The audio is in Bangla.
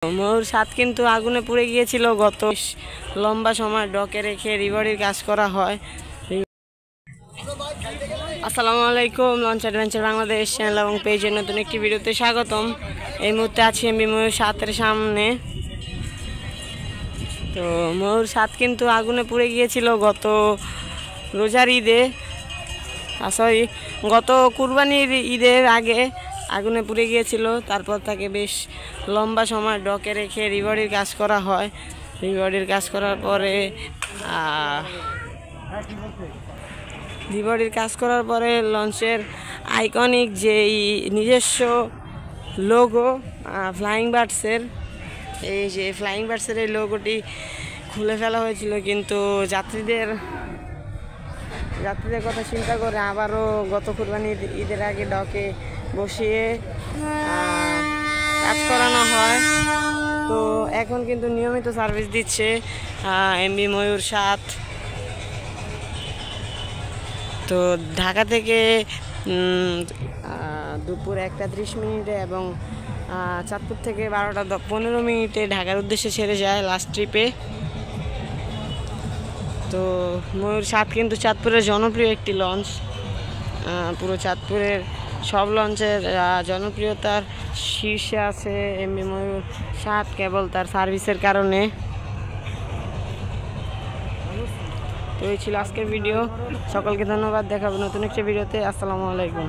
ময়ূর সাত কিন্তু আগুনে পুড়ে গিয়েছিল গত লম্বা সময় ডকে রেখে রিভারির কাজ করা হয়। আসসালামু আলাইকুম, লঞ্চ অ্যাডভেঞ্চার বাংলাদেশ চ্যানেল এবং পেজের নতুন একটি ভিডিওতে স্বাগতম। এই মুহূর্তে আছি আমি ময়ূর সাতের সামনে। তো ময়ূর সাত কিন্তু আগুনে পুড়ে গিয়েছিল গত রোজার ঈদে, সরি গত কুরবানির ঈদের আগে আগুনে পুড়ে গিয়েছিল। তারপর তাকে বেশ লম্বা সময় ডকে রেখে রিভারির কাজ করা হয়। রিভারির কাজ করার পরে লঞ্চের আইকনিক যেই নিজস্ব লোগো ফ্লাইং বার্ডসের, এই যে ফ্লাইং বার্ডসের এই লোগোটি খুলে ফেলা হয়েছিল, কিন্তু যাত্রীদের কথা চিন্তা করে আবারও গত কুরবানির ঈদের আগে ডকে বসিয়ে কাজ করানো হয়। তো এখন কিন্তু নিয়মিত সার্ভিস দিচ্ছে এমভি ময়ূর সাত। তো ঢাকা থেকে দুপুর 1:30 এবং চাঁদপুর থেকে 12:15 ঢাকার উদ্দেশ্যে ছেড়ে যায় লাস্ট ট্রিপে। তো ময়ূর সাত কিন্তু চাঁদপুরের জনপ্রিয় একটি লঞ্চ। পুরো চাঁদপুরের সব লঞ্চের জনপ্রিয়তার শীর্ষে আছে এমভি ময়ূর সাত, কেবল তার সার্ভিসের কারণে। তো এই ছিল আজকের ভিডিও। সকলকে ধন্যবাদ, দেখাবো নতুন একটা ভিডিওতে। আসসালামু আলাইকুম।